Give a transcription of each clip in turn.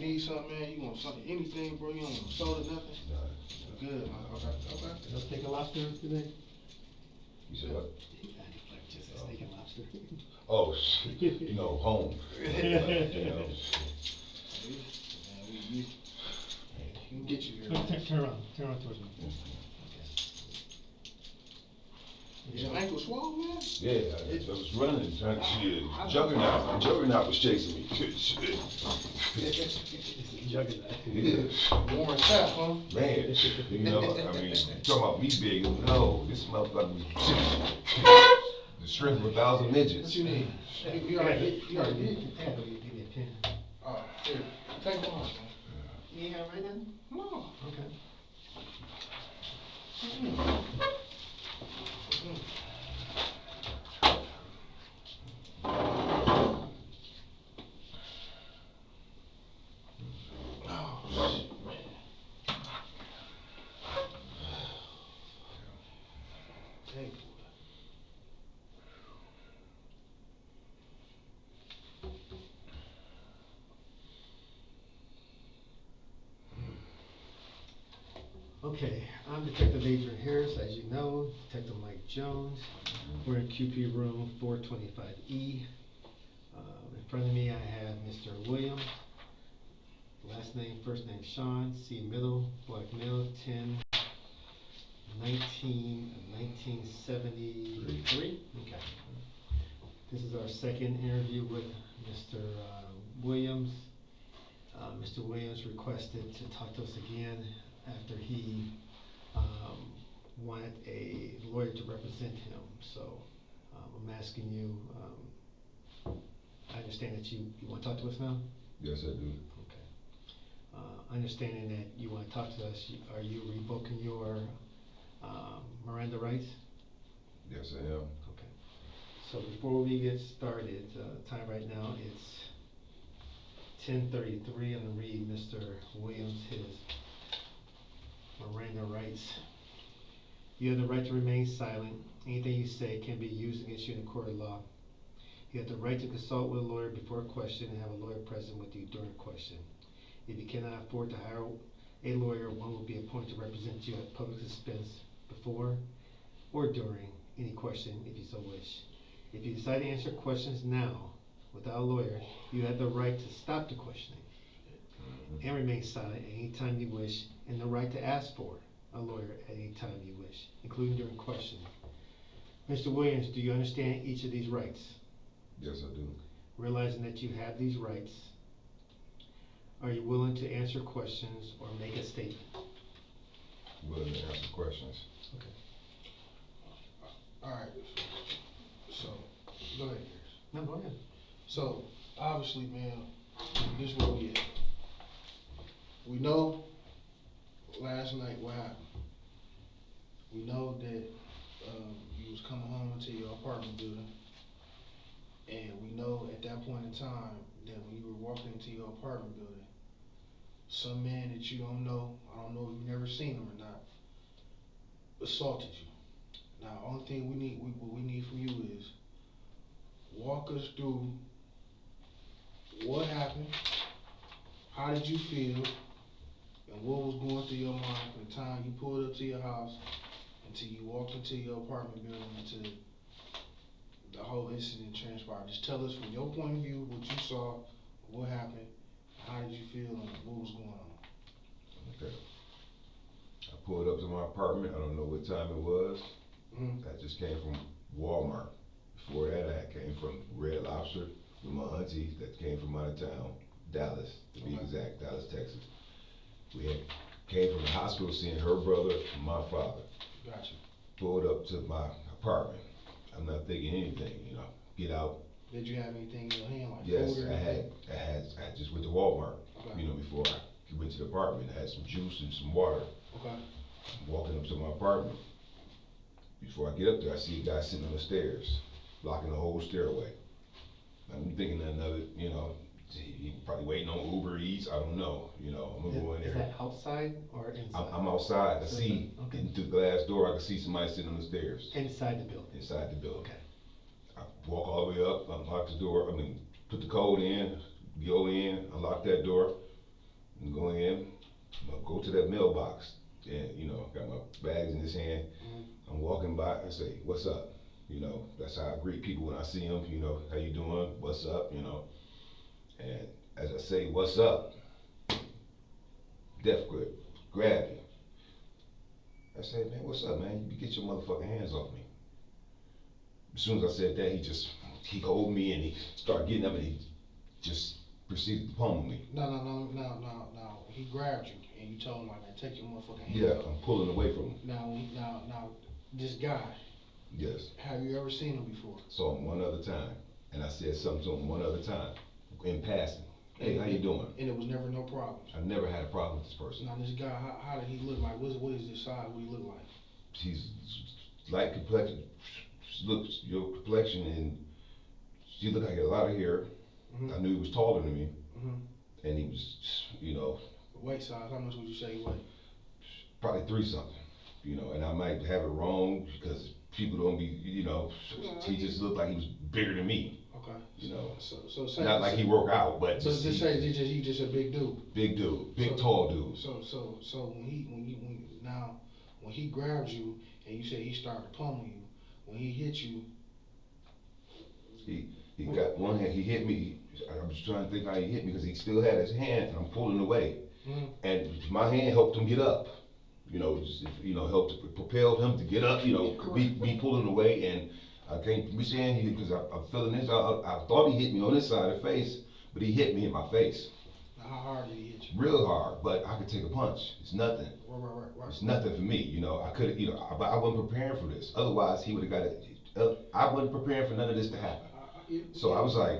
need something, man, you want something, anything, bro, you don't want soda, nothing? Nah. Good, man. Okay. No steak and lobster today? You said what? Just a steak and lobster. Oh, shit. You know, home. You know, Man, we can get you here. Turn around towards me. Is your ankle swollen, man? yeah, I was running, trying to see a juggernaut was chasing me. Juggernaut. Yeah. Warren Sapp, huh? Man, you know, I mean, talking about me big, no, this motherfucker was the strength of 1,000 midgets. What you need? You already did? Yeah, give me a pen. Here, take one, man. You ain't got it right now? No. Okay. Okay, I'm Detective Adrian Harris, as you know, Detective Mike Jones. We're in QP room 425E. In front of me I have Mr. Williams, last name, first name Sean, C. Middle, black male, 10/19/1973. Okay. This is our second interview with Mr. Williams. Mr. Williams requested to talk to us again after he wanted a lawyer to represent him. So I'm asking you, I understand that you want to talk to us now? Yes, I do. Okay. Understanding that you want to talk to us, are you revoking your Miranda rights? Yes, I am. Okay. So before we get started, time right now it's 10:33. I'm going to read Mr. Williams his Miranda rights. You have the right to remain silent. Anything you say can be used against you in a court of law. You have the right to consult with a lawyer before a question and have a lawyer present with you during a question. If you cannot afford to hire a lawyer, one will be appointed to represent you at public expense before or during any question if you so wish. If you decide to answer questions now without a lawyer, you have the right to stop the questioning and remain silent at any time you wish, and the right to ask for a lawyer at any time you wish, including during questioning. Mr. Williams, do you understand each of these rights? Yes, I do. Realizing that you have these rights, are you willing to answer questions or make a statement? Willing to answer questions. Okay. Alright. So, go ahead, Harris. No, go ahead. So, obviously, man, this is where we at. We know last night what happened. We know that you was coming home to your apartment building, and we know at that point in time that when you were walking into your apartment building, some man that you don't know, I don't know if you've never seen him or not, assaulted you. Now, only thing what we need from you is walk us through what happened, how did you feel, and what was going through your mind from the time you pulled up to your house until you walked into your apartment building until the whole incident transpired. Just tell us from your point of view what you saw, what happened, how did you feel, and what was going on. Okay. I pulled up to my apartment. I don't know what time it was. I just came from Walmart. Before that, I came from Red Lobster with my auntie that came from out of town, Dallas, to be exact, Dallas, Texas. We had came from the hospital seeing her brother and my father. Gotcha. Pulled up to my apartment. I'm not thinking anything, you know. Get out. Did you have anything in your hand, like Yes, food or I anything? I just went to Walmart, Okay. you know, before I went to the apartment. I had some juice and some water. Okay. I'm walking up to my apartment. Before I get up there, I see a guy sitting on the stairs, blocking the whole stairway. I'm thinking nothing of it, you know. He probably waiting on Uber Eats. I don't know, you know. I'm gonna go in there. Is that outside or inside? I'm outside. I So see okay. through the glass door. I can see somebody sitting on the stairs. Inside the building. Inside the building. Okay. I walk all the way up, unlock the door. I mean, put the code in, go in, unlock that door. and go in, go to that mailbox, and got my bags in his hand. I'm walking by, I say, "What's up?" That's how I greet people when I see them. How you doing? What's up? And as I say, "What's up?" Death grip, grab me. I said, "Man, what's up, man? You get your motherfucking hands off me." As soon as I said that, he hold me and he started getting up and he just proceeded to pummel me. No. He grabbed you and you told him, like, man, take your motherfucking hands Yeah, off. I'm pulling away from him. Now, this guy. Yes. Have you ever seen him before? Saw him one other time, and I said something to him one other time in passing. "Hey, how you doing?" And it was never no problems. I never had a problem with this person. Now, this guy, how did he look like? What is his size? What do he look like? He's light complexion. Looks your complexion, and he looked like he had a lot of hair. I knew he was taller than me, and he was, Weight size, how much would you say he weighed? probably 3-something, and I might have it wrong because people don't be, he just looked like he was bigger than me. Okay. So not like he work out, but just say he just a big dude. Big dude, tall dude. So when he grabs you and you say he started to pummel you, when he hit you, he got one hand. He hit me. I was trying to think how he hit me because he still had his hand, and I'm pulling away, and my hand helped him get up. Helped to propel him to get up. Me pulling away, and I can't be saying because I'm feeling this. I thought he hit me on this side of the face, but he hit me in my face. How hard did he hit you? Real hard, but I could take a punch. It's nothing. Right. It's nothing for me. I could, but I wasn't preparing for this. Otherwise, he would have got it. I wasn't preparing for none of this to happen. So I was like,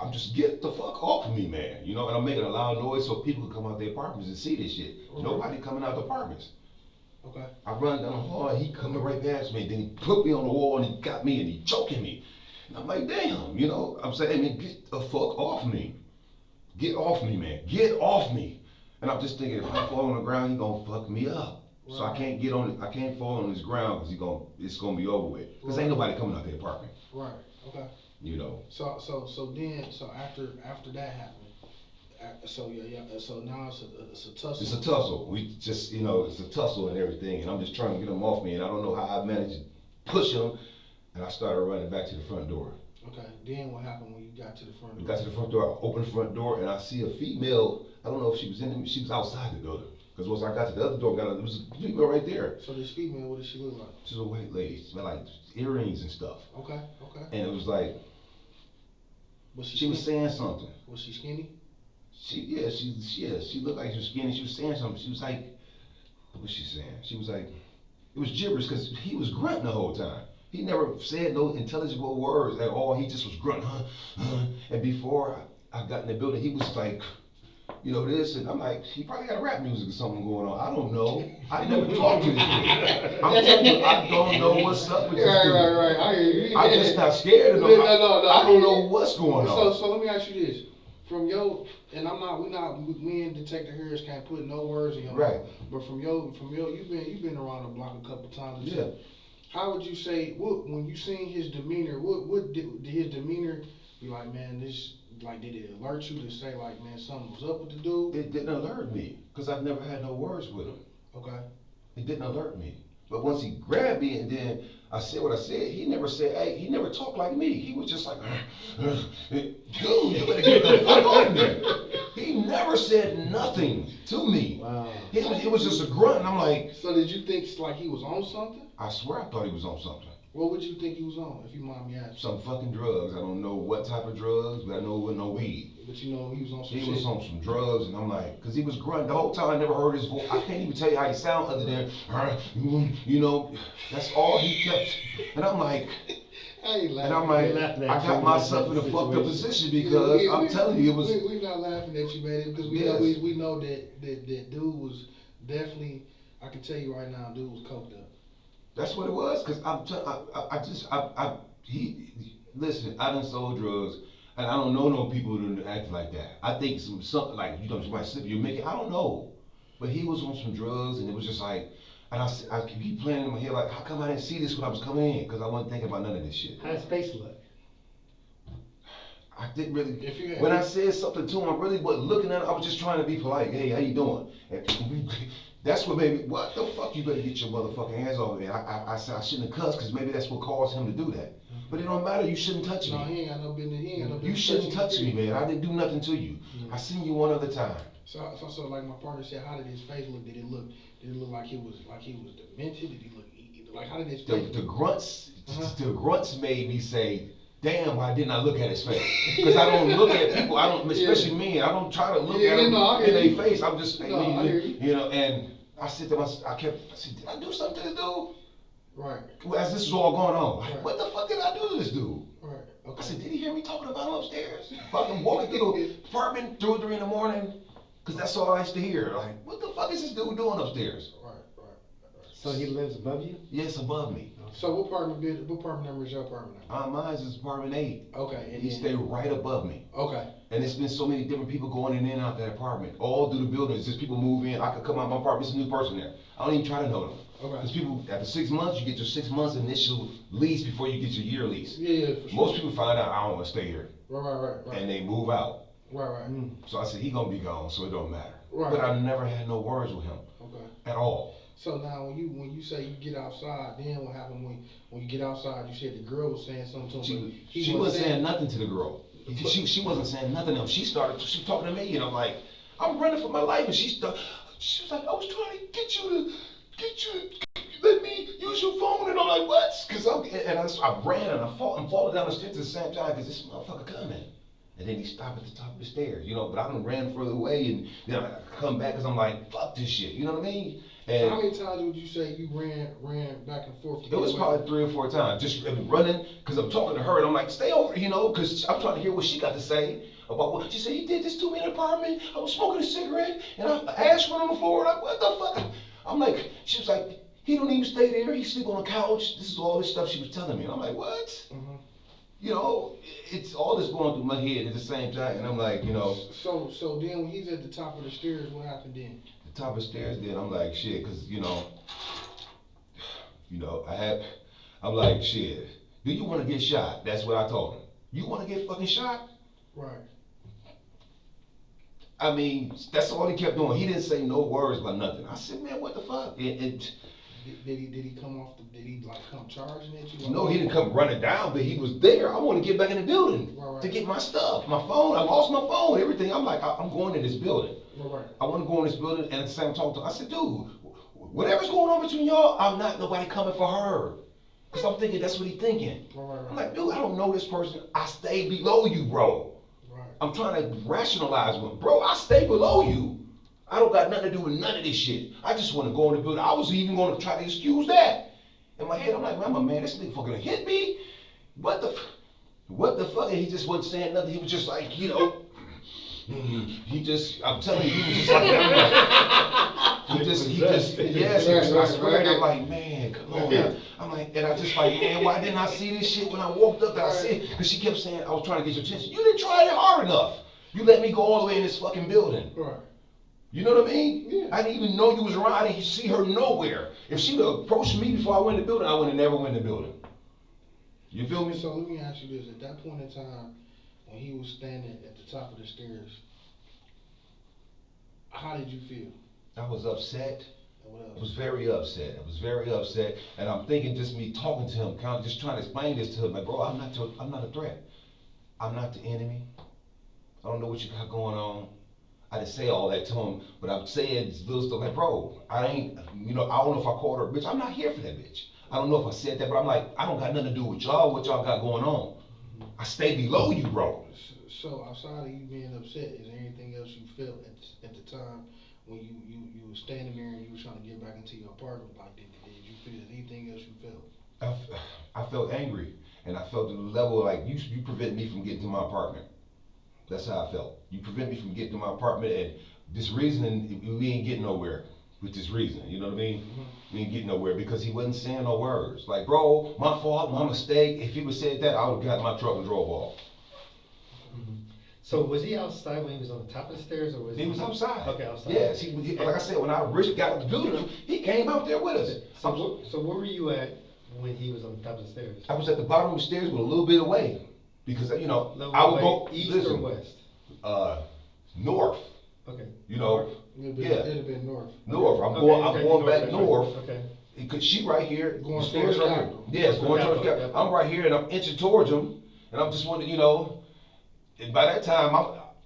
I'm just get the fuck off of me, man. And I'm making a loud noise so people could come out their apartments and see this shit. Nobody coming out the apartments. Okay. I run down the hall, he coming right past me. Then he put me on the wall and he got me and he choking me. And I'm like, damn, I'm saying, man, get the fuck off me. Get off me, man. Get off me. And I'm just thinking, if I fall on the ground, he gonna fuck me up. Right. So I can't fall on this ground because it's gonna be over with. Because ain't nobody coming out the apartment. Right. Okay. So after that happened, so now it's a tussle. It's a tussle. We just it's a tussle and everything, and I'm just trying to get him off me, and I don't know how I managed to push him, and I started running back to the front door. Okay. Then what happened when you got to the front door? I got to the front door. I opened the front door, and I see a female. I don't know if she was she was outside the building. Because once I got to the other door, there was a female right there. So this female, what did she look like? She's a white lady. She had like earrings and stuff. Okay. And it was like, she was saying something. Was she skinny? She looked like she was skinny. She was saying something. She was like, what was she saying? She was like, it was gibberish because he was grunting the whole time. He never said no intelligible words at all. He just was grunting, And before I got in the building, he was like, this, and I'm like, he probably got rap music or something going on. I don't know. I never talked to this dude. I'm telling you, I don't know what's up with this dude. Right. I'm just not scared of him. No. I don't know what's going on. So let me ask you this. From your, and me and Detective Harris can't put no words in your mouth. Right. But from your, you've been around the block a couple times. Yeah. How would you say, when you seen his demeanor, what did his demeanor be like, man, this, like, did it alert you to say, like, man, something was up with the dude? It didn't alert me, because I've never had no words with him. Okay. It didn't alert me. But once he grabbed me and then I said what I said, he never said, hey, he never talked like me. He was just like, dude, you better get the fuck on there. He never said nothing to me. Wow. It was just a grunt, and I'm like. So did you think, like, he was on something? I swear I thought he was on something. What would you think he was on, if you mind me asking? Some fucking drugs. I don't know what type of drugs, but I know it wasn't no weed. But he was on some shit. He was on some drugs, and I'm like, because he was grunting the whole time. I never heard his voice. I can't even tell you how he sounded other than, that's all he kept. And I'm like, I got myself in a fucked up position because I'm telling you, it was. We're not laughing at you, man, because we know that dude was definitely, I can tell you right now, dude was coked up. That's what it was, because listen, I done sold drugs, and I don't know no people who act like that. I think something like, somebody slip you make it, I don't know. But he was on some drugs, and it was just like, and I keep playing in my head like, how come I didn't see this when I was coming in? Because I wasn't thinking about none of this shit. How does space look? I didn't really. If you had- When I said something to him, I really wasn't looking at him. I was just trying to be polite. Hey, how you doing? And that's what made me. What the fuck? You better get your motherfucking hands off of me. I said I shouldn't have cussed because maybe that's what caused him to do that. But it don't matter. You shouldn't touch No, me. he ain't got no business. He ain't got no business. You shouldn't touch me, man. I didn't do nothing to you. I seen you one other time. So like my partner said, how did his face look? Did it look like he was demented? Did he look like, how did his face? The grunts, Uh-huh. the grunts made me say, "Damn, why didn't I look at his face?" Because I don't look at people. I don't, especially men. I don't try to look at them in their face. I'm just, I hear you. you know. And I said to myself, I said, did I do something to this dude? Right. As this is all going on, like, Right. what the fuck did I do to this dude? Right. Okay. I said, did he hear me talking about him upstairs? Fucking walking through the apartment 2 or 3 in the morning, because that's all I used to hear. Like, what the fuck is this dude doing upstairs? Right. So he lives above you? Yes, above me. So what apartment number is your apartment number? Mine is apartment 8. Okay. And He then, stay right above me. okay. And it's been so many different people going in and out that apartment, all through the buildings. Just people move in. I could come out my apartment, it's a new person there. I don't even try to know them. Okay. Because people, after 6 months, you get your 6 months initial lease before you get your year lease. Yeah, for sure. Most people find out I don't want to stay here, Right. and they move out. Right. So I said, he gonna be gone, so it don't matter. Right. But I never had no words with him Okay. at all. So now when you say you get outside, then what happened when you get outside? You said the girl was saying something to him. She wasn't saying nothing to the girl. She wasn't saying nothing to him. She talking to me, and I'm like, I'm running for my life, and she was like, I was trying to get you let me use your phone, and I'm like, what? I ran and I'm falling down the stairs at the same time because this motherfucker coming. And then he stopped at the top of the stairs, you know, but I done ran further away, and then I come back because I'm like, fuck this shit, you know what I mean? And so how many times would you say you ran back and forth to it was probably 3 or 4 times, just running, because I'm talking to her, and I'm like, stay over, you know, because I'm trying to hear what she got to say about what she said. He did this to me in the apartment. I was smoking a cigarette, and I ash went on the floor, like, what the fuck? I'm like, she was like, he don't even stay there. He sleep on the couch. This is all this stuff she was telling me, and I'm like, what? Mm-hmm. You know, it's all this going through my head at the same time, and I'm like, you know. So then when he's at the top of the stairs, what happened then? The top of the stairs, then I'm like, shit, because, you know, I'm like, shit, do you want to get shot? That's what I told him. You want to get fucking shot? Right. I mean, that's all he kept doing. He didn't say no words about nothing. I said, man, what the fuck? Did he come charging at you? No, he didn't come running down, but he was there. I want to get back in the building to get my stuff, my phone. I lost my phone, everything. I'm like, I'm going in this building. Right. I want to go in this building, and at the same time talk to him. I said, dude, whatever's going on between y'all, I'm not nobody coming for her. Because I'm thinking that's what he's thinking. Right. I'm like, dude, I don't know this person. I stay below you, bro. Right. I'm trying to rationalize with him. Bro, I stay below you. I don't got nothing to do with none of this shit. I just want to go in the building. I was even going to try to excuse that. In my head, I'm like, man, this nigga fucking hit me? What the fuck? And he just wasn't saying nothing. He was just like, you know, I'm telling you, he was just like that. I swear, I'm like, man, come on. Yeah. I'm like, and I just like, man, why didn't I see this shit when I walked up there? I see it, because she kept saying, I was trying to get your attention. You didn't try it hard enough. You let me go all the way in this fucking building. Right. You know what I mean? Yeah. I didn't even know you was around. I didn't see her nowhere. If she'd have approached me before I went in the building, I would have never went in the building. You feel me? So let me ask you this. At that point in time, when he was standing at the top of the stairs, how did you feel? I was upset. And what else? I was very upset. And I'm thinking just me talking to him, kind of just trying to explain this to him. Like, bro, I'm not a threat. I'm not the enemy. I don't know what you got going on. I didn't say all that to him, but I'm saying little stuff like, bro, I don't know if I called her a bitch. I'm not here for that bitch. I don't know if I said that, but I'm like, I don't got nothing to do with y'all, what y'all got going on. I stay below you, bro. So outside of you being upset, is there anything else you felt at the time when you were standing there and you were trying to get back into your apartment? Like, did you feel anything else you felt? I felt angry, and I felt to the level like you prevent me from getting to my apartment. That's how I felt. You prevent me from getting to my apartment, and this reasoning, we ain't getting nowhere with this reasoning. You know what I mean? Mm-hmm. We ain't getting nowhere because he wasn't saying no words. Like, bro, my fault, my mistake. If he would have said that, I would have got my truck and drove off. Mm-hmm. So was he outside when he was on the top of the stairs, or was he? He was outside. Okay, outside. Yes, like I said, when I originally got up to building him, he came out there with us. So where were you at when he was on the top of the stairs? I was at the bottom of the stairs, but a little bit away. because you know No, I would wait, go east listen, or west? North. Okay. You know, It'd have been north. north. I'm Okay, going. okay, I'm going back that's north. right. Okay. Because she right here, Going the stairs towards right here. Capitol. Yes, going towards Capitol, Capitol. I'm right here and I'm inching towards him, and I'm just wondering, you know. And by that time,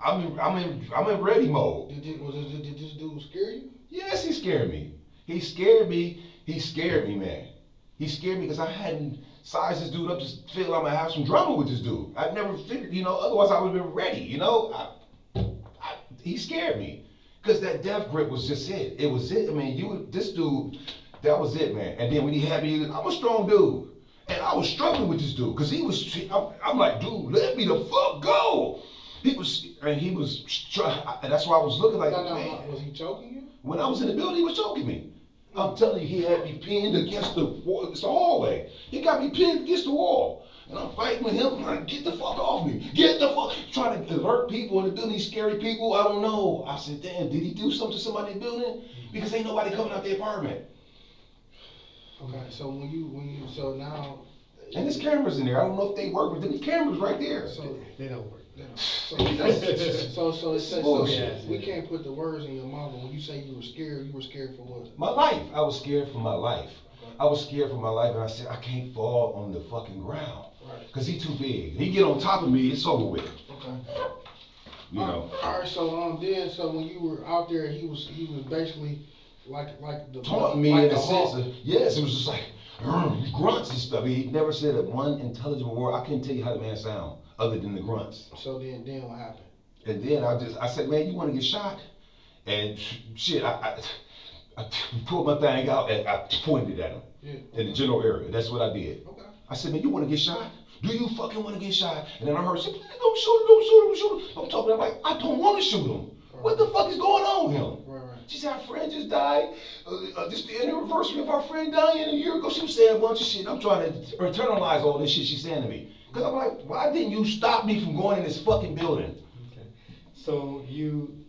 I'm in ready mode. Did this dude scare you? Yes, he scared me. He scared me. He scared me, man. He scared me because I hadn't sized this dude up to feel I'm gonna have some drama with this dude. I never figured, you know. Otherwise, I would have been ready. You know, he scared me because that death grip was just it. It was it. I mean, this dude, that was it, man. And then when he had me, I'm a strong dude, and I was struggling with this dude because he was. I'm like, dude, let me the fuck go. He was, and that's why I was looking like, man. Was he choking you? When I was in the building, he was choking me. I'm telling you, he had me pinned against the wall. It's a hallway. He got me pinned against the wall. And I'm fighting with him. I'm like, get the fuck off me. Get the fuck. Trying to alert people in the building, scary people. I don't know. I said, damn, did he do something to somebody in the building? Because ain't nobody coming out the apartment. Okay, so so now. And there's cameras in there. I don't know if they work, but there's cameras right there. So They don't work. So it says Bullshit. we can't put the words in your mouth. But when you say you were scared for what? My life. I was scared for my life. Okay. I was scared for my life, and I said, I can't fall on the fucking ground. Right. Because he too big. He get on top of me, it's over with. Okay. You know. All right. So when you were out there, he was basically like the Taunting me like in the a sense Hulk. of, yes, it was just like grunts and stuff. He never said one intelligible word. I couldn't tell you how the man sound other than the grunts. So then what happened? And then I said, man, you want to get shot? And shit, I pulled my thing out and I pointed at him in the general area. That's what I did. Okay. I said, man, you want to get shot? Do you fucking want to get shot? And then I heard, please don't shoot him, don't shoot him, don't shoot him. I'm talking, I'm like, I don't want to shoot him. What the fuck is going on with him? Right. She said, our friend just died. This the anniversary of our friend dying a year ago. She was saying a bunch of shit. I'm trying to internalize all this shit she's saying to me. Because I'm like, why didn't you stop me from going in this fucking building? Okay. So you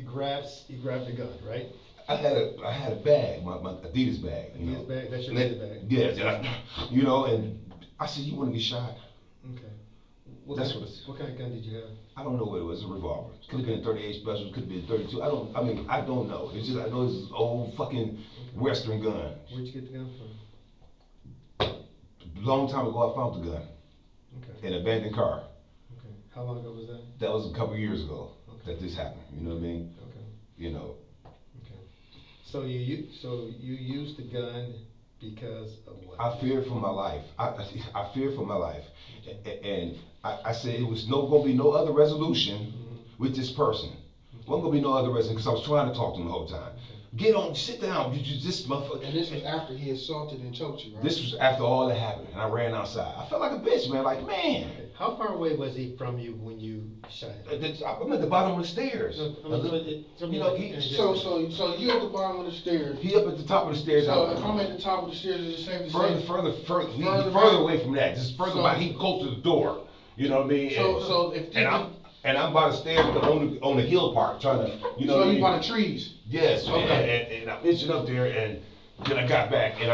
grabbed the gun, right? I had a bag, my Adidas bag. You know? Adidas bag. That's your Adidas bag. Yes, you know, and I said, you want to get shot? Okay. What kind of gun did you have? I don't know what it was. A revolver. Could have been a 38 special. Could have been a 32. I don't know. It's just I know it's an old fucking Western gun. Where'd you get the gun from? A long time ago, I found the gun. Okay. In an abandoned car. Okay. How long ago was that? That was a couple years ago. Okay. That this happened. You know what I mean? Okay. You know. Okay. So you used the gun because of what? I feared for my life. I feared for my life, and I said it was gonna be no other resolution with this person. Wasn't gonna be no other resolution because I was trying to talk to him the whole time. Get on, sit down. You this motherfucker. And this was after he assaulted and choked you, right? This was after all that happened, and I ran outside. I felt like a bitch, man. Like, man. Okay. How far away was he from you when you shot him? I'm at the bottom of the stairs. So you at the bottom of the stairs. He up at the top of the stairs. So if I'm at the top of the stairs, is it safe to say? Further away from that. Just further by. He close to the door. You know what I mean? I'm by the stairs on the hill part trying to, you know. So you by the trees. Yes. Okay. And I'm itching up there, and then I got back and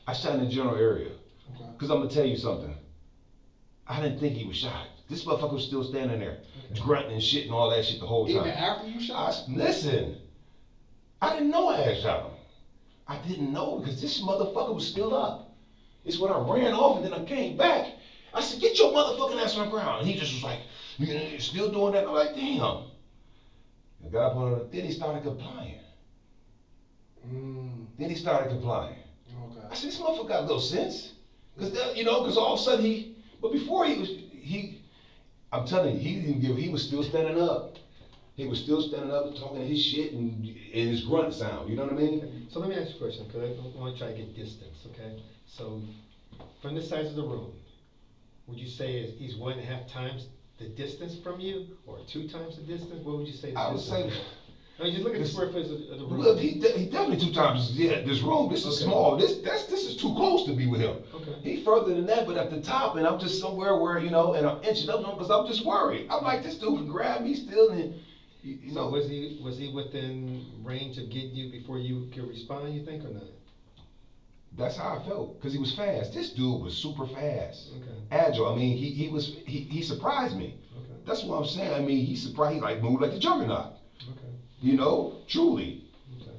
I shot in the general area. Okay. Cause I'm gonna tell you something. I didn't think he was shot. This motherfucker was still standing there, grunting and shit and all that shit the whole time. Even after you shot? Listen, I didn't know I had shot him. I didn't know because this motherfucker was still up. It's when I ran off and then I came back. I said, get your motherfucking ass on the ground. And he just was like, still doing that. I'm like, damn. I got up on it. Then he started complying. Then he started complying. Okay. I said, this motherfucker got a little sense. Because all of a sudden but before I'm telling you, he was still standing up. He was still standing up and talking his shit and his grunt sound, you know what I mean? Okay. So let me ask you a question, because I want to try to get distance, okay? So, from the size of the room, would you say he's 1.5 times the distance from you, or 2 times the distance? What would you say? I would say. I mean, just look at the square footage of the room. Look, he definitely 2 times. Yeah, this room. This is small. This is too close to be with him. Okay. He further than that, but at the top, and I'm just somewhere where and I'm inching up because I'm just worried. I'm like, this dude can grab me still, and So was he within range of getting you before you could respond? You think or not? That's how I felt, because he was fast. This dude was super fast, Okay. agile. I mean, he surprised me. Okay. That's what I'm saying. I mean, he surprised. He like moved like the juggernaut. Okay. You know, truly. Okay.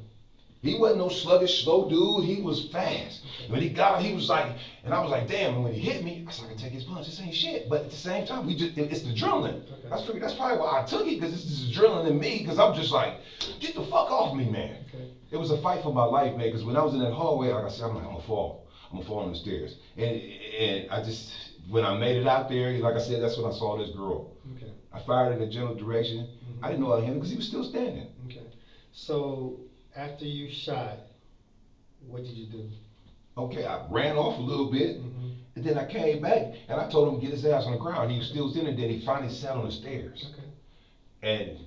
He wasn't no sluggish, slow dude. He was fast. When he got, he was like, and I was like, damn. And when he hit me, I said, I can take his punch. This ain't shit. But at the same time, it's the adrenaline. Okay. That's probably why I took it, because it's this adrenaline in me. Because I'm just like, get the fuck off me, man. Okay. It was a fight for my life, man. Because when I was in that hallway, like I said, I'm like, I'm gonna fall. I'm gonna fall on the stairs. And I just, when I made it out there, like I said, that's when I saw this girl. Okay. I fired in a general direction. Mm-hmm. I didn't know I hit him because he was still standing. Okay. So after you shot, what did you do? Okay, I ran off a little bit, Mm-hmm. and then I came back, and I told him to get his ass on the ground. He was still standing there. Then he finally sat on the stairs. Okay. And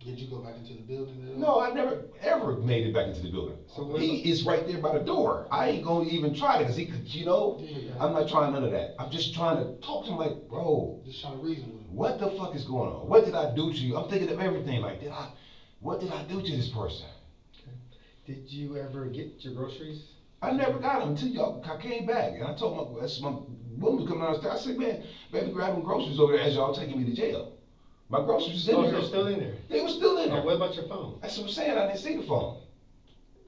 Did you go back into the building at all? no, I never ever made it back into the building. So He is right there by the door. I ain't gonna even try it because he could, you know. Yeah. I'm not trying none of that. I'm just trying to talk to him like, bro, Just trying to reason with him. what the fuck is going on? What did I do to you? I'm thinking of everything. Like, what did I do to this person? Okay. Did you ever get your groceries? I never got them until I came back. And I told my woman was coming downstairs. I said, man, baby, grab them groceries over there as y'all taking me to jail. My groceries was in there. They're still in there. They were still in there. Oh, what about your phone? That's what I'm saying. I didn't see the phone.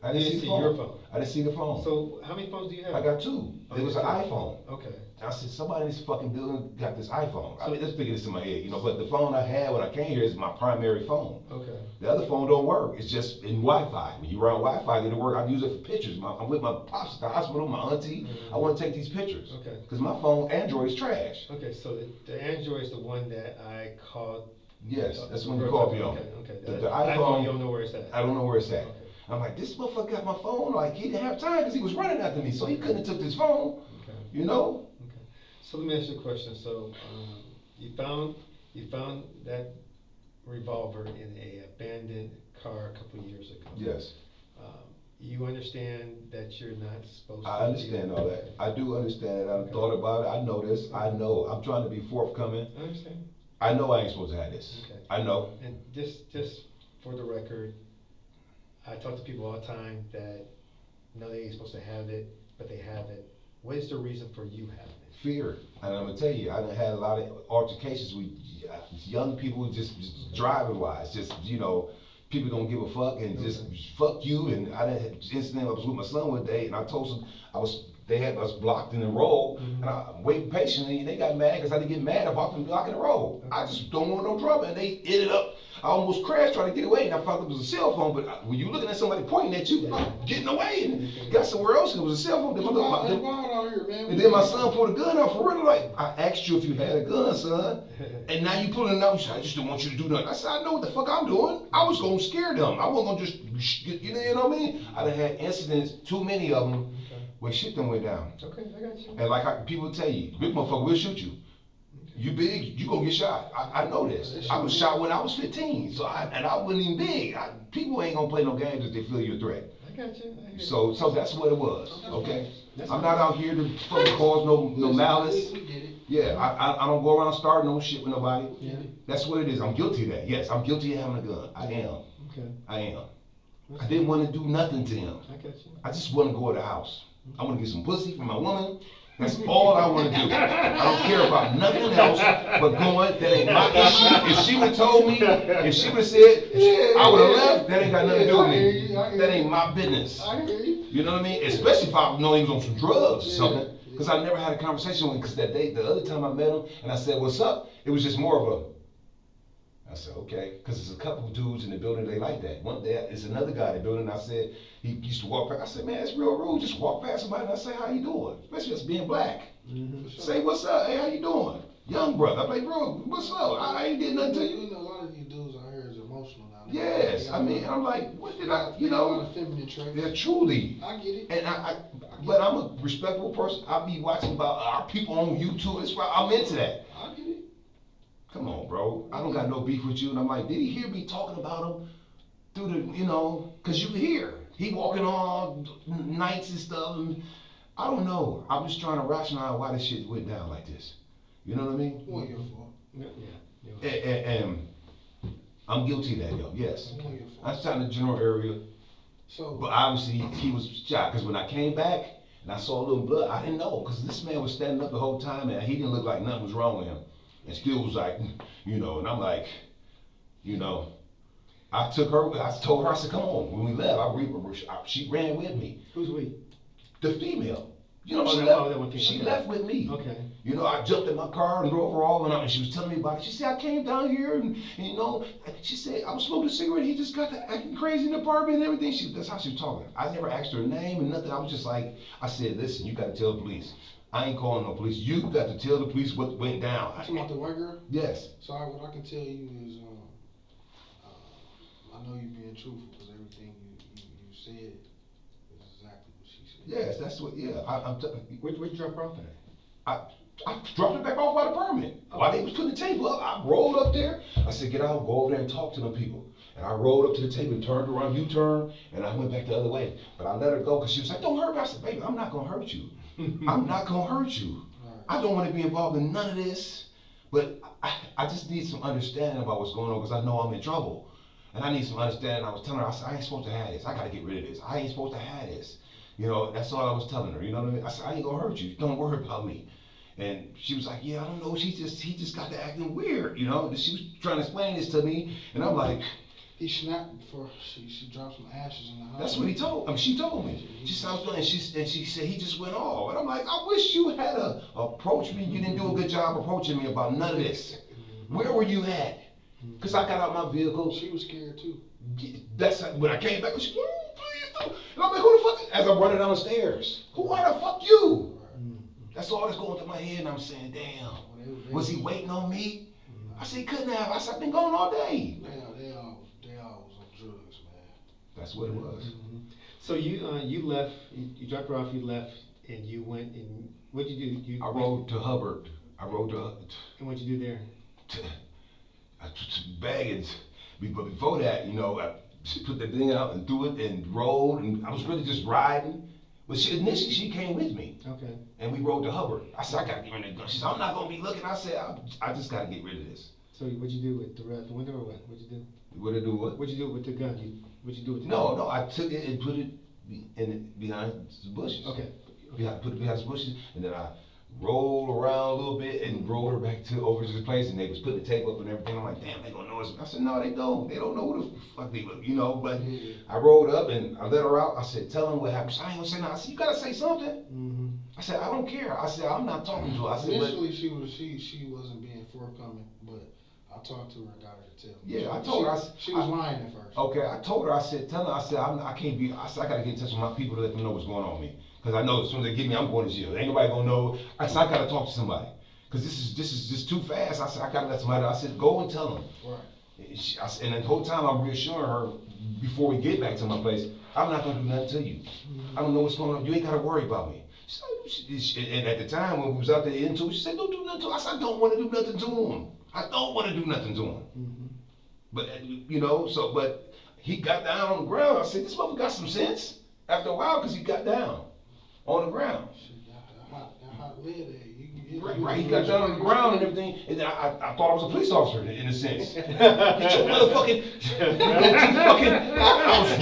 I You didn't didn't see see the phone. your phone. I didn't see the phone. So how many phones do you have? I got two. It was an Okay. iPhone. Okay. I said, somebody in this fucking building got this iPhone. I So- mean, let's figure this in my head, you know. But the phone I had when I came here is my primary phone. Okay. The other phone don't work. It's just in Wi-Fi. When you run Wi-Fi, it'll work. I use it for pictures. I'm with my pops at the hospital, my auntie. Mhm. I want to take these pictures. Okay. Because my phone, Android, is trash. Okay, so the Android is the one that I called. Yes, that's the one you called me on. Okay, okay. The iPhone, iPhone, you don't know where it's at. I don't know where it's at. Okay. I'm like, this motherfucker got my phone. Like, he didn't have time because he was running after me. So he couldn't have took this phone, Okay. you know? Okay. So let me ask you a question. So you found that revolver in a abandoned car a couple of years ago. Yes. You understand that you're not supposed to. I understand all that. I do understand it. I've Okay. thought about it. I know this. I know. I'm trying to be forthcoming. I understand. I know I ain't supposed to have this. Okay. I know. And just for the record, I talk to people all the time that know they ain't supposed to have it, but they have it. What is the reason for you having it? Fear. And I'm gonna tell you, I done had a lot of altercations with young people, just driving wise, just, you know, people don't give a fuck and just fuck you. And I done had an incident. I was with my son one day, and I told them they had us blocked in the road, Mhm. and I'm waiting patiently, and they got mad because I didn't get mad about them blocking the road. I just don't want no trouble, and they ended up. I almost crashed trying to get away, and I thought it was a cell phone. But when you looking at somebody pointing at you, I'm getting away, and got somewhere else, and it was a cell phone. Then It's wild out here, man. and then my son pulled a gun out for real. Like, I asked you if you had a gun, son. And now you pulling it out. You said, I just don't want you to do nothing. I said, I know what the fuck I'm doing. I was gonna scare them. I wasn't gonna just, you know what I mean? I done had incidents, too many of them, Okay. where shit done went down. Okay, I got you. And like people tell you, big motherfucker will shoot you. You big, you gonna get shot. I know this. I was shot when I was 15, so I wasn't even big. People ain't gonna play no games if they feel you're a threat. I got you. I hear you. So that's what it was. Okay. That's I'm fine. not out here to fucking cause no malice. We get it. Yeah, I don't go around starting no shit with nobody. Yeah. That's what it is. I'm guilty of that. Yes, I'm guilty of having a gun. I am. Okay. I am. That's I didn't want to do nothing to him. I got you. I just want to go to the house. I want to get some pussy from my woman. That's all I want to do. I don't care about nothing else but going. That ain't my issue. If she would have told me, if she would have said, I would have left, that ain't got nothing to do with me. That ain't my business. I hear you. You know what I mean? Especially if I know he was on some drugs or something. Because I never had a conversation with him. Because that day, the other time I met him, and I said, what's up? It was just more of a, I said, okay. Because there's a couple of dudes in the building, they like that. One day, it's another guy in the building, I said, he used to walk past. I said, man, it's real rude. Just walk past somebody and I say, how you doing? Especially us being black. Say, what's up? Hey, how you doing? Young brother. I'm like, bro, what's up? I ain't did nothing to you. You know, a lot of these dudes out here is emotional now. Yes, I mean, I'm like, what did I, you A lot know? of feminine traits. They're truly. I get it. And but I'm a respectable person. I be watching about our people on YouTube. It's right. I'm into that. I get it. Come on, bro. I don't got no beef with you. And I'm like, did he hear me talking about him through the, you know? Cause you hear he walking on nights and stuff. And I don't know. I'm just trying to rationalize why this shit went down like this. You know what I mean? It wasn't your fault. Yeah. And I'm guilty of that, yo. Yes. It wasn't your I fault. shot in the general area. So, But obviously he was shocked, because when I came back and I saw a little blood, I didn't know, because this man was standing up the whole time and he didn't look like nothing was wrong with him. And still was like, and I'm like, you know, I took her, I told her, I said, come on. When we left, she ran with me. Who's we? The female. Oh, She that- left. oh, that one female, She okay. left with me. Okay. I jumped in my car and drove her all, and she was telling me about it. She said, I came down here and she said, I was smoking a cigarette. He just got to acting crazy in the apartment and everything. That's how she was talking. I never asked her name and nothing. I was just like, I said, listen, you got to tell the police. I ain't calling no police. You got to tell the police what went down. you talking about the white girl? Yes. So what I can tell you is, I know you're being truthful because everything you said is exactly what she said. Yes, that's what. Yeah, Where'd you drop her off at? I dropped it back off by the permit. While they was putting the table up, I rolled up there. I said, get out, go over there and talk to them people. And I rolled up to the table and turned around, U-turn, and I went back the other way. But I let her go because she was like, don't hurt me. I said, baby, I'm not going to hurt you. I'm not going to hurt you. I don't want to be involved in none of this. But I just need some understanding about what's going on because I know I'm in trouble. And I need some understanding. I was telling her, I said, I ain't supposed to have this. I got to get rid of this. I ain't supposed to have this. That's all I was telling her. You know what I mean? I said, I ain't going to hurt you. Don't worry about me. And she was like, yeah, I don't know. He just got to acting weird, And she was trying to explain this to me. And I'm like, he snapped before she dropped some ashes in the house. that's what he told. She told me. She said, and she said he just went off. And I'm like, I wish you had approached me. You didn't do a good job approaching me about none of this. Where were you at? Because I got out my vehicle. She was scared too. That's when I came back. She, please don't. And I'm like, who the fuck? As I'm running down the stairs, who are the fuck you? That's all that's going through my head, and I'm saying, damn, was he waiting on me? I said, he couldn't have. I said, I've been going all day. They all was on drugs, man. That's what it was. So you left, you dropped her off, you left, and you went and, what'd you do? I rode to Hubbard. And what'd you do there? Baggage. But before that, I put the thing out and threw it and rode, and I was really just riding. But initially she came with me. Okay. And we rode to Hubbard. I said, I gotta get rid of the gun. She said, I'm not gonna be looking. I said, I just gotta get rid of this. So what'd you do with the window or what? What'd you do? What'd I do what? What'd you do with the gun? What'd you do with the No, gun? no, I took it and put it behind the bushes. Okay. Put it behind the bushes, and then I rolled around a little bit and rolled her back over to the place, and they was putting the tape up and everything. I'm like, damn, they gonna know us. I said, no, they don't. They don't know who the fuck they look, But I rolled up and I let her out. I said, tell them what happened. She said, I ain't gonna say nothing. I said, you gotta say something. I said, I don't care. I said, I'm not talking to her. I said, initially she wasn't being forthcoming, but I talked to her and got her to tell me. Yeah, I told her. She was lying at first. Okay, I told her. I said, tell her. I said, I can't be. I said, I gotta get in touch with my people to let them know what's going on with me. Because I know as soon as they get me, I'm going to jail. Ain't nobody gonna know. I said, I gotta talk to somebody. Because this is just too fast. I said, I gotta let somebody know. I said, go and tell them. Right. And the whole time I'm reassuring her before we get back to my place, I'm not gonna do nothing to you. I don't know what's going on. You ain't gotta worry about me. And at the time when we was out there into it, she said, don't do nothing to him. I said, I don't want to do nothing to him. I don't want to do nothing to him. But, but he got down on the ground. I said, this motherfucker got some sense. After a while, because he got down on the ground. Hot lead there. Right, he got down on the ground and everything, and then I thought I was a police officer in a sense. Get your motherfucking,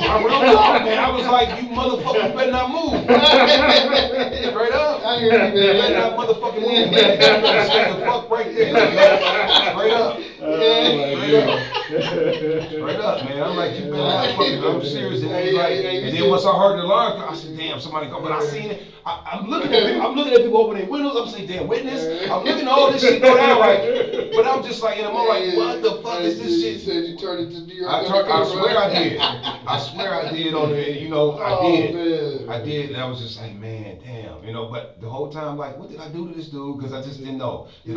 I ran off, man. I was like, you motherfucker better not move. Straight up. I hear you, man. You better not motherfucking move, man. Stay the fuck right there. Straight up. Straight up, man. I'm like, you better not fucking, I'm serious. And he was like, and then once I heard the alarm, I said, damn, somebody come. But I seen it. I'm looking at people open their windows. I'm saying, damn, witness. I'm looking at all this shit go down right. But I'm just like, I'm like, what the fuck is this shit? You said you turned it to New York. I swear I did. I swear I did on the, I did. Man. I did, and I was just like, man, damn, But the whole time, like, what did I do to this dude? Because I just didn't know. Did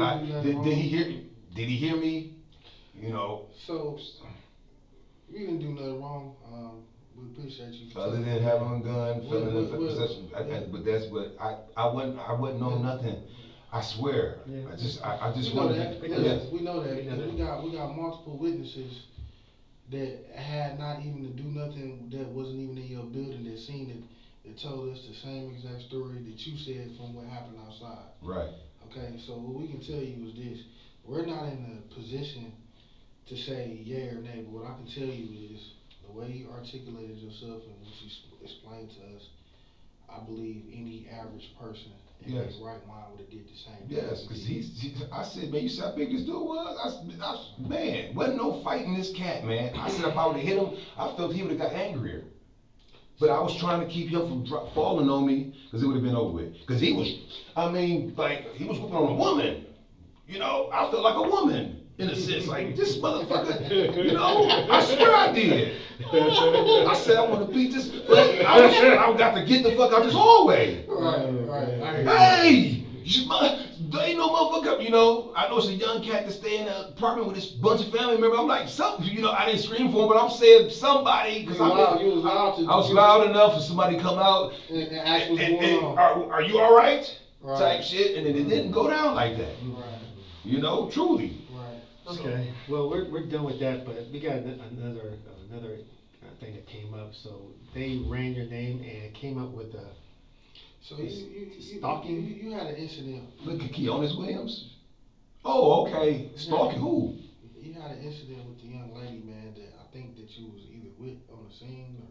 he hear? Did he hear me? So you didn't do nothing wrong. We appreciate you. Other than having a gun, felon in possession, but I wasn't on nothing. I swear. Yeah. I just we know wanted. that. We know that. We got multiple witnesses that had not even to do nothing that wasn't even in your building that seen it. That told us the same exact story that you said from what happened outside. Right. Okay. So what we can tell you is this: we're not in a position to say yeah or nay, but what I can tell you is the way you articulated yourself and what you explained to us, I believe any average person in Yes. their right mind would have did the same thing. Yes, because I said, man, you see how big this dude was? Man, wasn't no fighting this cat, man. I said, if I would have hit him, I felt he would have got angrier. But I was trying to keep him from falling on me, because it would have been over with. Because he was, I mean, like, he was whooping on a woman. You know, I felt like a woman, in a sense. Like, this motherfucker, you know, I swear I did. I said, I want to beat this, but I got to get the fuck out this hallway. Right. Hey! There ain't no motherfucker, you know. I know it's a young cat that stay in the apartment with this bunch of family members. I'm like, something, you know, I didn't scream for him, but I'm saying somebody. You was loud. I was loud enough for somebody to come out and ask what's going on. Are you alright? Right. Type shit, and then it didn't go down like that. Right. You know, truly. Right. Okay, well, we're done with that, but we got another thing that came up. So they ran your name and it came up with a. So stalking? you had an incident. Look at Keonis Williams. Oh, okay. Stalking who? You had an incident with the young lady, man, that I think that you was either with on the scene or.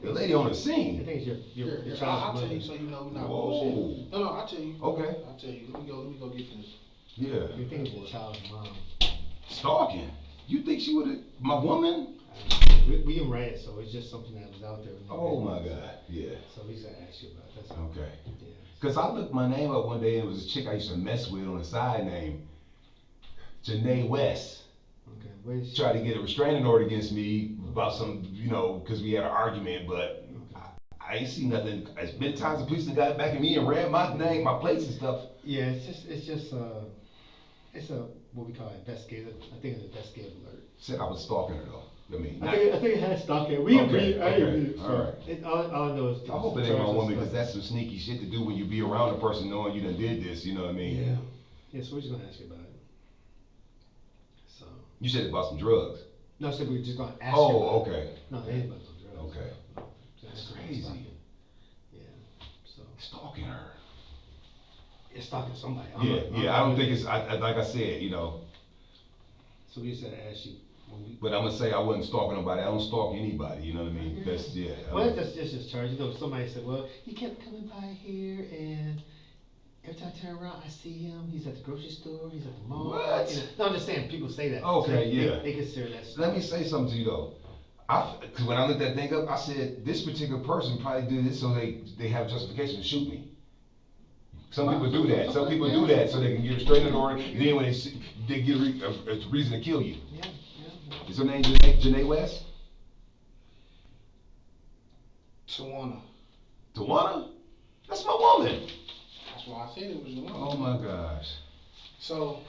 The lady on the I scene. think it's your I'll child's tell you mother. so you know we're not Whoa. bullshit. No, I'll tell you. Okay. I'll tell you. Let me go get this. Yeah. I think it's your child's mom. Stalking. You think she would have, my woman? We didn't write it, so it's just something that was out there. Oh my God, yeah. So we just ask you about it, that's all. Okay. Yeah. Cause I looked my name up one day and it was a chick I used to mess with on the side named Janae West. Okay, where is she? Tried to get a restraining order against me about some, you know, cause we had an argument, but I ain't seen nothing. As many times the police have got back at me and ran my name, my plates and stuff. Yeah, it's a, what we call investigative, I think it's an investigative alert. Said I was stalking her though. I mean, I think it has stalking. We agree. I okay, agree. So alright. all I know is. I hope it ain't my woman, cause that's some sneaky shit to do when you be around a person knowing you done did this, you know what I mean? Yeah. Yeah, so we're just gonna ask you about it. So. You said about some drugs. No, so we're just gonna ask you about it. Oh, okay. No, it ain't about no drugs. Okay. No. That's Just crazy. stalking. Yeah, so. Stalking her. It's stalking somebody. Yeah, I don't think it's, like I said, you know, So we just had to ask you. but I'm gonna say I wasn't stalking nobody. I don't stalk anybody, you know what I mean? That's, yeah. Well, that's just charge. You know, somebody said, well, he kept coming by here and every time I turn around, I see him. He's at the grocery store, he's at the mall. What? You know, no, I'm just saying, people say that. Okay, So yeah. They consider that Let me say something to you though. Cause when I looked that thing up, I said, this particular person probably did this so they have justification to shoot me. Some people do that. Some people do that so they can get a restraining order. Then when they get a reason to kill you. Yeah. Is her name Janae West? Tawana. Tawana? That's my woman. That's why I said it was your woman. Oh my gosh. So,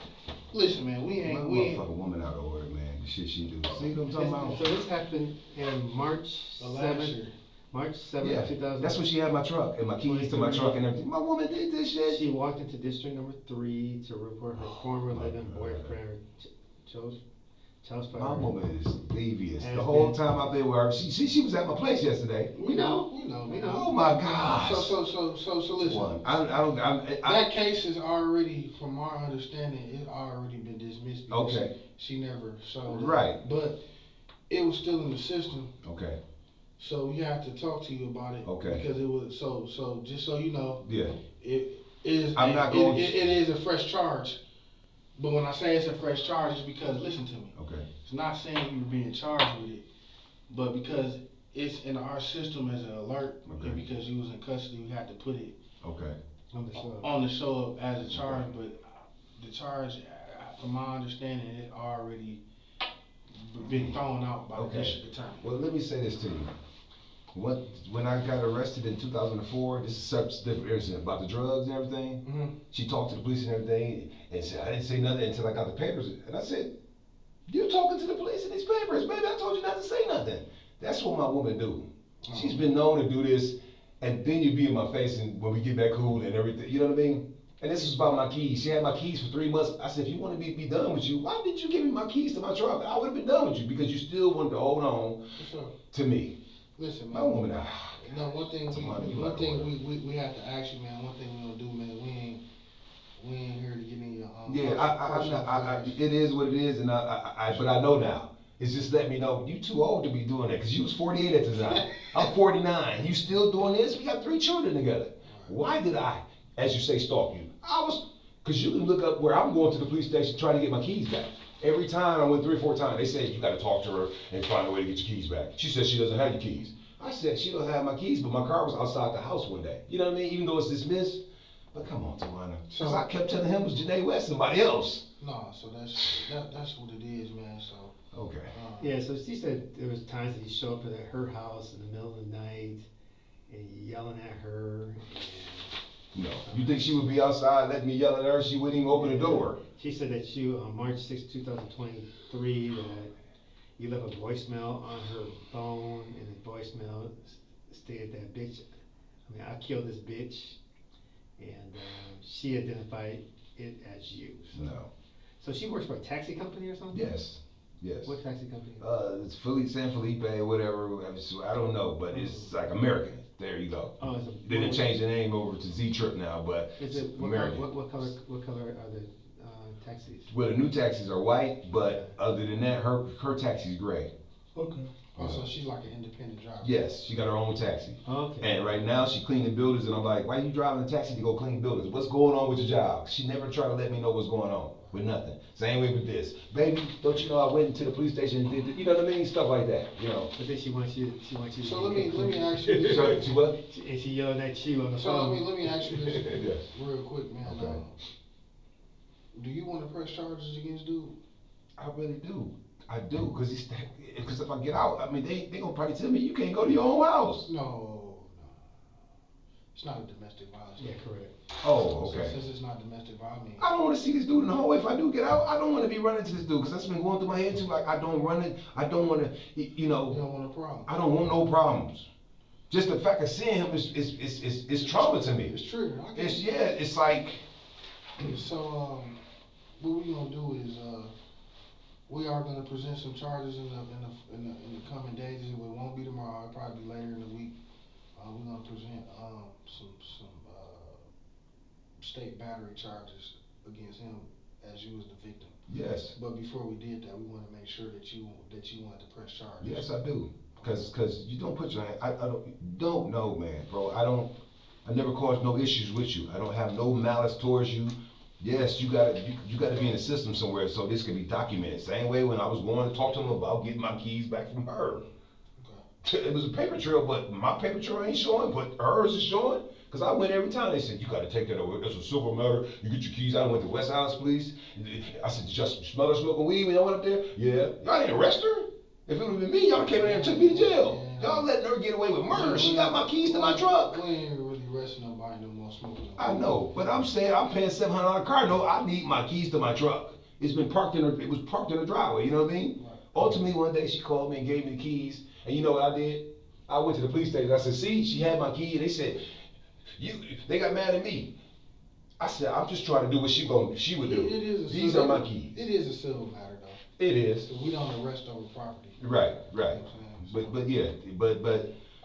listen, man, we ain't. Motherfucker woman out of order, man. The shit she do. See what I'm talking about? So this happened in March Last 7th. year. March 7th, Yeah, 2000. that's when she had my truck and my keys to my truck and everything. My woman did this shit. She walked into district number 3 to report her former my living God. boyfriend, Charles My woman is devious. Has The whole been- time I've been with her, she was at my place yesterday. We know. We know. Oh my gosh. So listen. One. I That case is already, from our understanding, it already been dismissed because Okay. she never showed up. Right. But it was still in the system, Okay. so we have to talk to you about it. Okay. Because it was so just so you know, Yeah. it is I'm not going it is a fresh charge. But when I say it's a fresh charge, it's because, listen to me. Okay. It's not saying you were being charged with it, but because it's in our system as an alert, Okay. and because you was in custody, we had to put it Okay. on the show up as a charge. But the charge, from my understanding, it already been thrown out by the Okay. district attorney. Well, let me say this to you. When I got arrested in 2004, this is such different incident about the drugs and everything. Mm-hmm. She talked to the police and everything, and said, I didn't say nothing until I got the papers. And I said, you talking to the police in these papers, baby, I told you not to say nothing. That's what my woman do. She's been known to do this, and then you be in my face and when we get back cool and everything, you know what I mean? And this was about my keys. She had my keys for 3 months. I said, if you want me to be done with you, why didn't you give me my keys to my truck? I would have been done with you because you still wanted to hold on to me. Listen, My man. woman, No, one thing we have to ask you, man. One thing we don't do, man. We ain't here to get in your yeah, I'm not, it is what it is, and but I know now. is just letting me know you too old to be doing that, because you was 48 at the time. I'm 49. You still doing this? We got 3 children together. Why did I, as you say, stalk you? Because you can look up where I'm going to the police station trying to get my keys back. Every time I went 3 or 4 times, they said you got to talk to her and find a way to get your keys back. She said she doesn't have your keys. I said she don't have my keys, but my car was outside the house one day. You know what I mean? Even though it's dismissed. But come on, Tawana. Because I kept telling him it was Janae West, somebody else. No, so that's what it is, man. So. Okay. Yeah, so she said there was times that you show up at her house in the middle of the night and you yelling at her. No. You think she would be outside letting me yell at her? She wouldn't even open the door. She said that you, on March 6, 2023, that you left a voicemail on her phone, and the voicemail stated that I killed this bitch, and she identified it as you. No. So she works for a taxi company or something? Yes. Yes. What taxi company? It's San Felipe, whatever. I don't know, but it's like American. There you go. Oh, Then they changed the name over to Z Trip now, but it's American. What color are the taxis? Well, the new taxis are white, but other than that, her taxi's gray. Okay. Oh, so she's like an independent driver. Yes, she got her own taxi. Okay. And right now she cleaning buildings, and I'm like, why are you driving a taxi to go clean buildings? What's going on with your job? She never tried to let me know what's going on with nothing. Same way with this. Baby, don't you know I went to the police station and did, you know what I mean? Stuff like that, you know. But then she wants you So let me ask you this. So, she what? And she yelled at you on the So phone. let me ask you this Yes. real quick, man. Okay. Do you want to press charges against dude? I really do. I do, because if I get out, I mean, they gonna probably tell me you can't go to your own house. No. It's not a domestic violence. Yeah, correct. Oh, okay. Since it's not domestic violence, I don't want to see this dude in the hallway. If I do get out, I don't want to be running to this dude, because that's been going through my head too. Like, I don't run it. I don't want to, you know. you don't want a problem. I don't want no problems. Just the fact of seeing him is trauma to me. It's triggering. It's like. So what we gonna do is we are gonna present some charges in the coming days. It won't be tomorrow. It'll probably be later in the week. We're gonna present some state battery charges against him as you was the victim. Yes. But before we did that, we want to make sure that you wanted to press charges. Yes, I do. Cause you don't put your hand. I don't know, man, bro. I never caused no issues with you. I don't have no malice towards you. Yes, you gotta be in the system somewhere so this can be documented. Same way when I was going to talk to him about getting my keys back from her. Okay. It was a paper trail, but my paper trail ain't showing, but hers is showing. Cause I went every time. They said you gotta take that over. It's a civil matter. You get your keys. I went to West House Police. I said, did you smell her smoking weed when I went up there? Yeah. Y'all didn't arrest her. If it would have been me, y'all came in there and took me to jail. Yeah. Y'all letting her get away with murder. She got my keys to my truck. We ain't really arresting nobody no more smoking. I know, but I'm saying I'm paying $700 car note. I need my keys to my truck. It was parked in the driveway. You know what I mean? Right. Ultimately, one day she called me and gave me the keys. And you know what I did? I went to the police station. I said, see, she had my key. And they said, they got mad at me. I said, I'm just trying to do what she would do. These are my keys. It is a civil matter, though. It is. So we don't arrest over property. Right. But yeah, but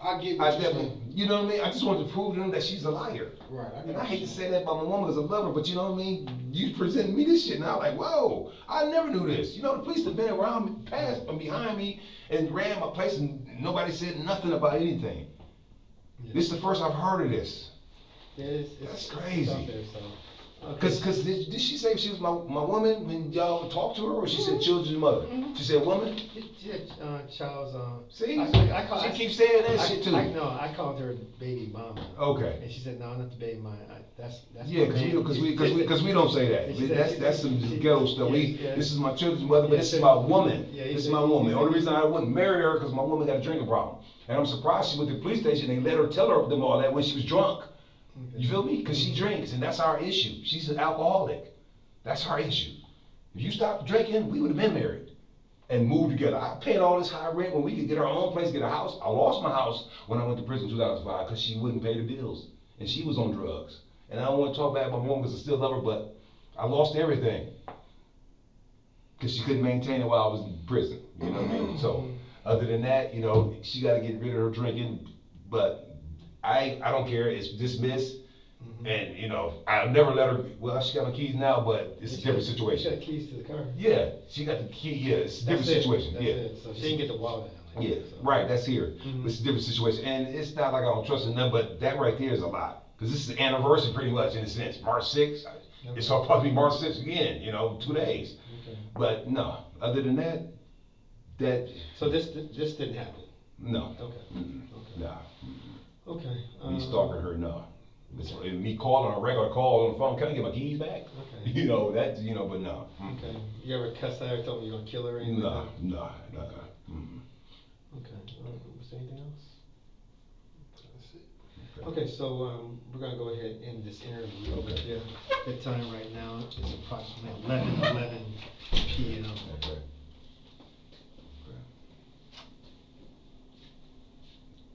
I get what you're saying. You know what I mean? I just want to prove to them that she's a liar. Right. And I hate to say that about my woman as a lover, but you know what I mean? You presented me this shit now, like, whoa, I never knew this. You know, the police have been around me, passed from behind me, and ran my place, and nobody said nothing about anything. Yeah. This is the first I've heard of this. Yeah, That's crazy. There, so. Okay. Cause did she say she was my woman when y'all talked to her, or she said children's mother? She said woman? She said child's See? She keeps saying that shit too. I called her baby mama. Okay. And she said, no, not the baby mama. That's yeah, cause we don't say that. That's some ghetto stuff. This is my children's mother, but this is my woman. This is my woman. The only reason I wouldn't marry her because my woman got a drinking problem, and I'm surprised she went to the police station. They let her tell her them all that when she was drunk. Okay. You feel me? Because she drinks, and that's our issue. She's an alcoholic. That's our issue. If you stopped drinking, we would have been married and moved together. I paid all this high rent when we could get our own place, get a house. I lost my house when I went to prison in 2005 because she wouldn't pay the bills, and she was on drugs. And I don't want to talk bad about my mom because I still love her, but I lost everything because she couldn't maintain it while I was in prison. You know what I mean? So other than that, you know, she got to get rid of her drinking, but I don't care. It's dismissed. And, you know, I'll never let her, well, she got my keys now, but it's a different She situation. got keys to the car. Yeah, she got the key, yeah, it's a different That's it, situation, that's yeah. it. So she didn't get the wallet. Like Yeah, that, so. right, that's here. Mhm. It's a different situation, and it's not like I don't trust in them, but that right there is a lot. Cause this is the anniversary pretty much in a sense, March 6th, it's Okay. supposed to be March 6th again, you know, 2 days. Okay. But no, other than that, So this didn't happen? no. Okay. Mm-mm. Okay. Nah. Mm-mm. Okay. Me stalking her, no. Me calling her a regular call on the phone, can I get my keys back? Okay. You know, that, you know, but no. Mm-mm. Okay. You ever cuss at her, told me you're gonna kill her or anything No, like that? no, no. Mm-mm. Okay. Was there anything else? That's it. Okay, so we're gonna go ahead and end this interview. Okay. Yeah. The time right now is approximately 11:11 p.m. Okay.